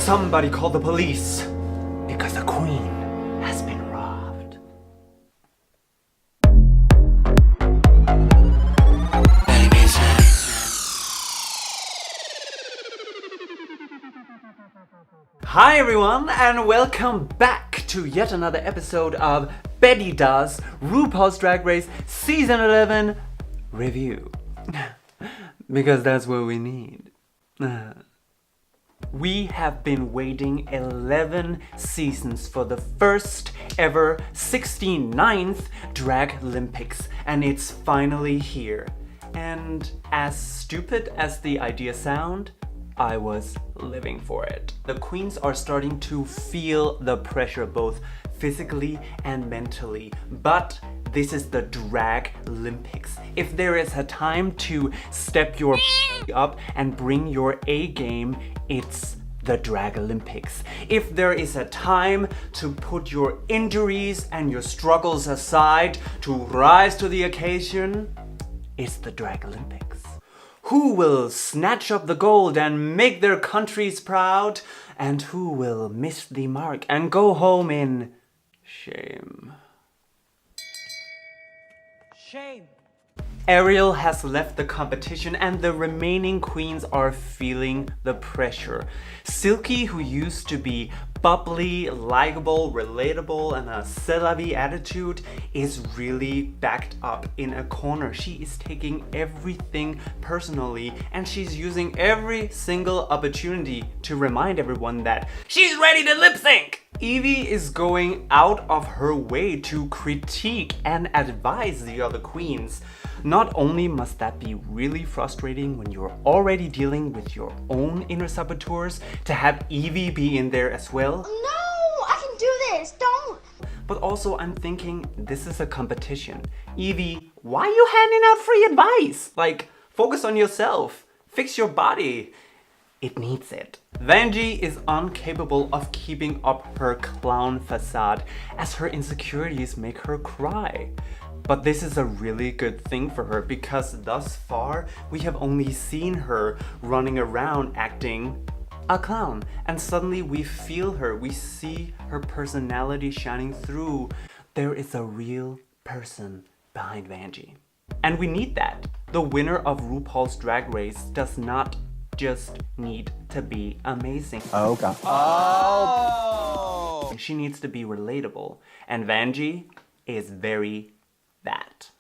Somebody call the police, because the queen has been robbed. Hi everyone, and welcome back to yet another episode of Betty Does RuPaul's Drag Race Season 11 Review. Because that's what we need. We have been waiting 11 seasons for the first ever 69th Drag Olympics, and it's finally here. And as stupid as the idea sound, I was living for it. The queens are starting to feel the pressure both physically and mentally, but this is the Drag Olympics. If there is a time to step your up and bring your A game, it's the Drag Olympics. If there is a time to put your injuries and your struggles aside to rise to the occasion, it's the Drag Olympics. Who will snatch up the gold and make their countries proud? And who will miss the mark and go home in shame? Shame. Ariel has left the competition and the remaining queens are feeling the pressure. Silky, who used to be bubbly, likable, relatable, and a c'est la vie attitude, is really backed up in a corner. She is taking everything personally and she's using every single opportunity to remind everyone that she's ready to lip sync. Evie is going out of her way to critique and advise the other queens. Not only must that be really frustrating when you're already dealing with your own inner saboteurs, to have Evie be in there as well. No, I can do this, don't! But also I'm thinking, this is a competition. Evie, why are you handing out free advice? Like, focus on yourself, fix your body. It needs it. Vangie is incapable of keeping up her clown facade as her insecurities make her cry. But this is a really good thing for her because thus far we have only seen her running around acting a clown, and suddenly we feel her, we see her personality shining through. There is a real person behind Vangie. And we need that. The winner of RuPaul's Drag Race does not just need to be amazing. Oh god. Oh! She needs to be relatable, and Vangie is very that.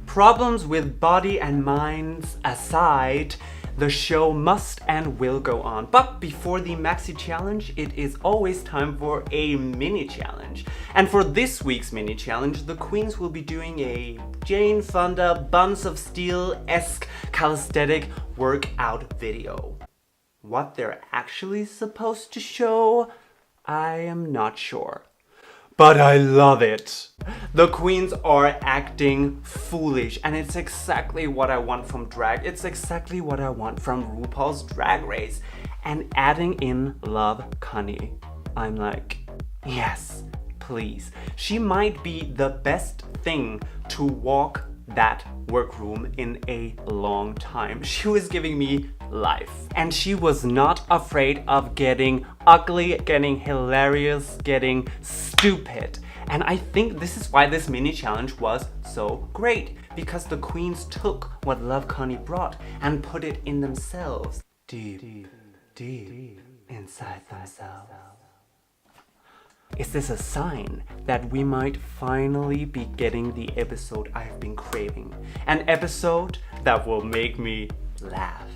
Problems with body and minds aside, the show must and will go on. But before the maxi challenge, it is always time for a mini challenge. And for this week's mini challenge, the queens will be doing a Jane Fonda Buns of Steel-esque calisthenic workout video. What they're actually supposed to show, I am not sure. But I love it. The queens are acting foolish, and it's exactly what I want from drag. It's exactly what I want from RuPaul's Drag Race. And adding in Love Connie, I'm like, yes, please. She might be the best thing to walk that workroom in a long time. She was giving me life. And she was not afraid of getting ugly, getting hilarious, getting stupid. And I think this is why this mini challenge was so great, because the queens took what Love Connie brought and put it in themselves. Deep inside themselves. Is this a sign that we might finally be getting the episode I've been craving? An episode that will make me laugh.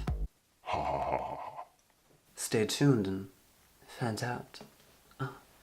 Stay tuned and find out.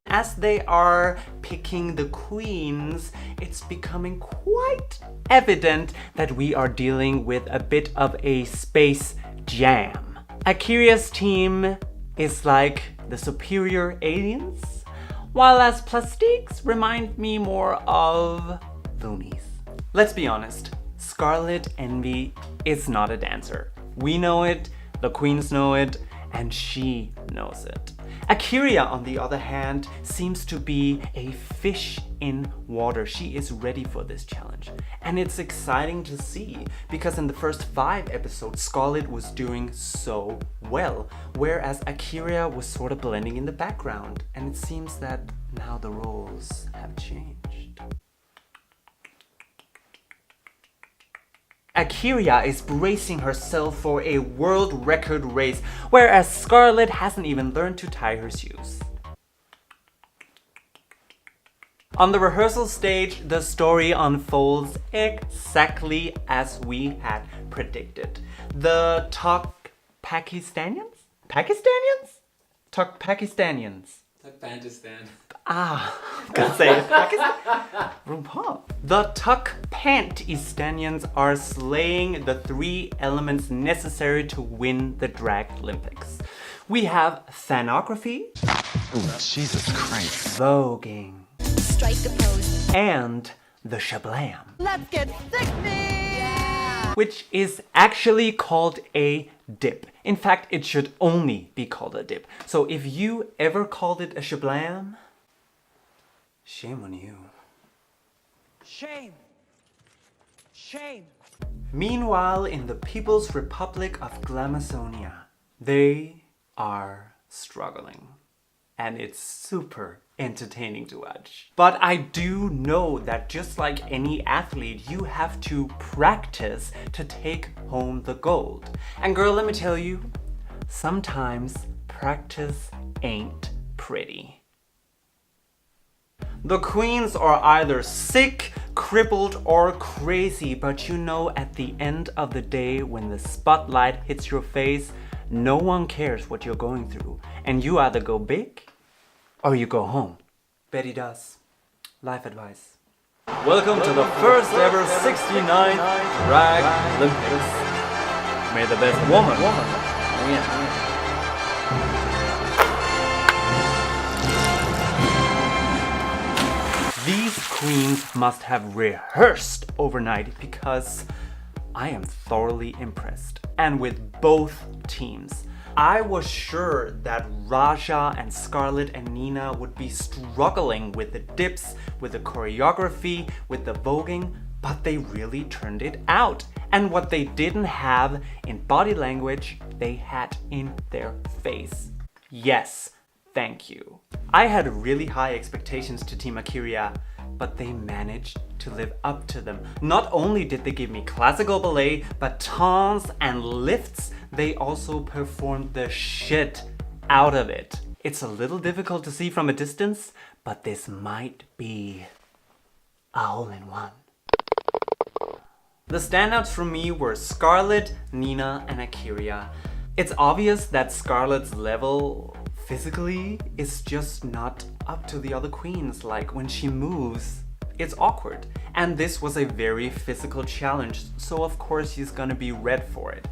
As they are picking the queens, it's becoming quite evident that we are dealing with a bit of a space jam. Akira's team is like the superior aliens, while as plastiques remind me more of loonies. Let's be honest, Scarlet Envy is not a dancer. We know it, the queens know it, and she knows it. Akiria, on the other hand, seems to be a fish in water. She is ready for this challenge. And it's exciting to see because in the first 5 episodes, Scarlett was doing so well, whereas Akiria was sort of blending in the background. And it seems that now the roles have changed. Akiria is bracing herself for a world record race, whereas Scarlett hasn't even learned to tie her shoes. On the rehearsal stage, the story unfolds exactly as we had predicted. The Pakistanians? Pakistanians? Pakistan. Could say it. RuPaul. The Pakistanians are slaying the 3 elements necessary to win the Drag Olympics. We have thanography, Jesus Christ. voguing, Strike a pose. and the shablam, Let's get sexy! Yeah! which is actually called a dip. In fact, it should only be called a dip. So if you ever called it a shablam, shame on you. Shame. Shame. Meanwhile, in the People's Republic of Glamazonia, they are struggling. And it's super entertaining to watch. But I do know that just like any athlete, you have to practice to take home the gold. And girl, let me tell you, sometimes practice ain't pretty. The queens are either sick, crippled, or crazy, but you know at the end of the day when the spotlight hits your face, no one cares what you're going through, and you either go big or you go home. Betty does. Life advice. Welcome to the first ever 69th Drag Olympics. May the best woman win. These queens must have rehearsed overnight because I am thoroughly impressed. And with both teams. I was sure that Raja and Scarlett and Nina would be struggling with the dips, with the choreography, with the voguing, but they really turned it out. And what they didn't have in body language, they had in their face. Yes, thank you. I had really high expectations to Team Akiria, but they managed to live up to them. Not only did they give me classical ballet, batons and lifts, they also performed the shit out of it. It's a little difficult to see from a distance, but this might be a hole-in-one. The standouts for me were Scarlett, Nina, and Akiria. It's obvious that Scarlett's level physically is just not up to the other queens. Like when she moves, it's awkward. And this was a very physical challenge, so of course she's gonna be red for it.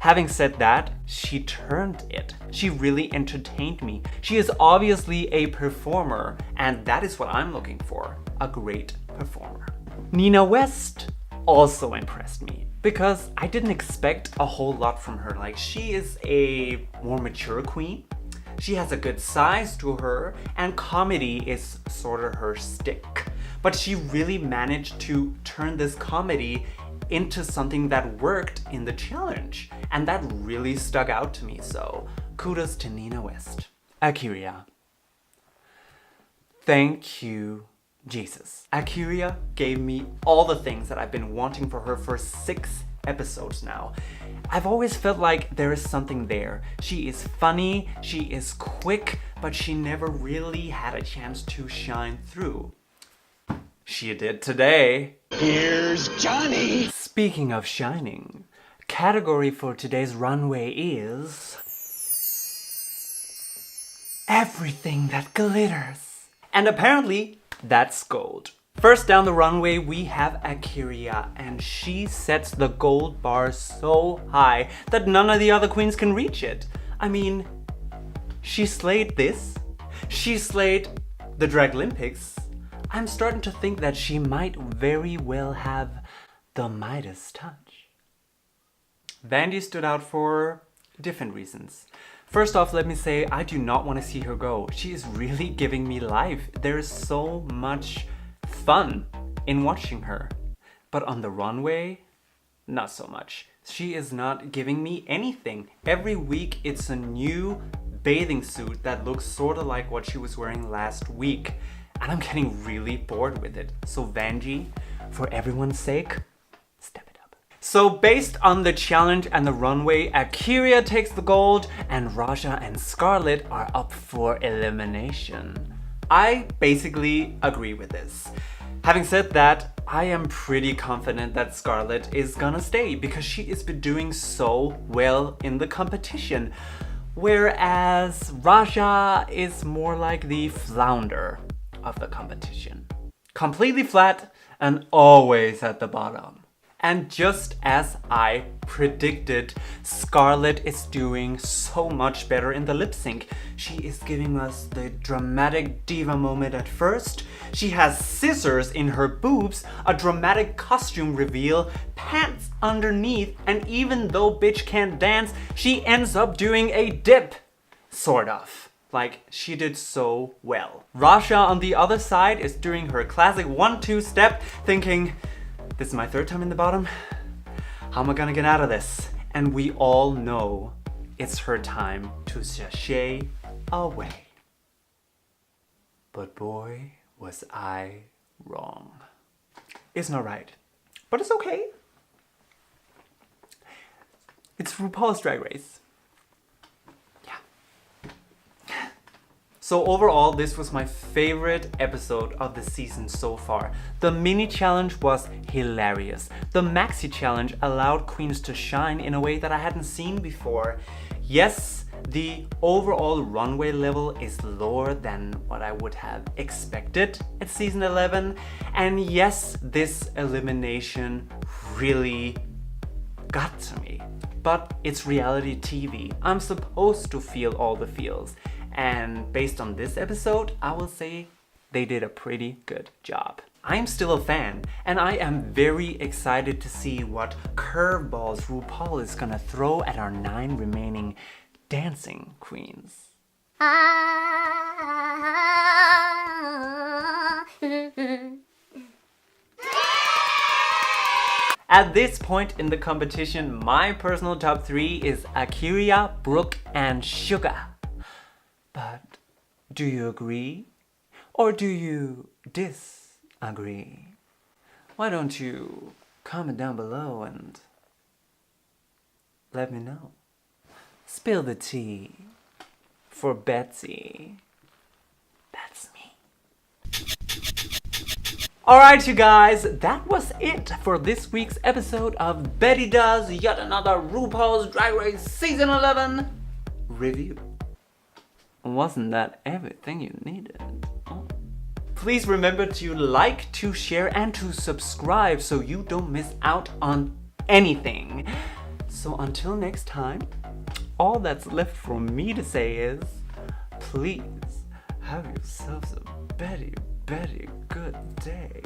Having said that, she turned it. She really entertained me. She is obviously a performer, and that is what I'm looking for, a great performer. Nina West also impressed me because I didn't expect a whole lot from her. Like, she is a more mature queen. She has a good size to her, and comedy is sort of her stick. But she really managed to turn this comedy into something that worked in the challenge. And that really stuck out to me, so kudos to Nina West. Akiria. Thank you, Jesus. Akiria gave me all the things that I've been wanting for her for 6 episodes now. I've always felt like there is something there. She is funny, she is quick, but she never really had a chance to shine through. She did today. Here's Johnny! Speaking of shining, category for today's runway is everything that glitters. And apparently, that's gold. First down the runway, we have Akiria, and she sets the gold bar so high that none of the other queens can reach it. I mean, she slayed this. She slayed the Drag Olympics. I'm starting to think that she might very well have the Midas touch. Vangie stood out for different reasons. First off, let me say I do not want to see her go. She is really giving me life. There is so much fun in watching her. But on the runway, not so much. She is not giving me anything. Every week it's a new bathing suit that looks sort of like what she was wearing last week. And I'm getting really bored with it. So Vangie, for everyone's sake, step it up. So based on the challenge and the runway, Akira takes the gold and Raja and Scarlett are up for elimination. I basically agree with this. Having said that, I am pretty confident that Scarlett is gonna stay because she has been doing so well in the competition. Whereas Raja is more like the flounder of the competition. Completely flat and always at the bottom. And just as I predicted, Scarlett is doing so much better in the lip sync. She is giving us the dramatic diva moment at first. She has scissors in her boobs, a dramatic costume reveal, pants underneath, and even though bitch can't dance, she ends up doing a dip. Sort of. Like, she did so well. Raja on the other side is doing her classic 1-2 step, thinking, this is my third time in the bottom. How am I gonna get out of this? And we all know it's her time to sashay away. But boy, was I wrong. It's not right, but it's okay. It's RuPaul's Drag Race. So overall, this was my favorite episode of the season so far. The mini challenge was hilarious. The maxi challenge allowed queens to shine in a way that I hadn't seen before. Yes, the overall runway level is lower than what I would have expected at season 11. And yes, this elimination really got to me. But it's reality TV. I'm supposed to feel all the feels. And based on this episode, I will say they did a pretty good job. I'm still a fan, and I am very excited to see what curveballs RuPaul is gonna throw at our 9 remaining dancing queens. At this point in the competition, my personal top 3 is Akira, Brooke, and Sugar. But do you agree? Or do you disagree? Why don't you comment down below and let me know. Spill the tea for Betsy. That's me. Alright you guys, that was it for this week's episode of Betty Does yet another RuPaul's Drag Race Season 11 review. Wasn't that everything you needed? Oh. Please remember to like, to share, and to subscribe so you don't miss out on anything. So until next time, all that's left for me to say is, please have yourselves a very, very good day.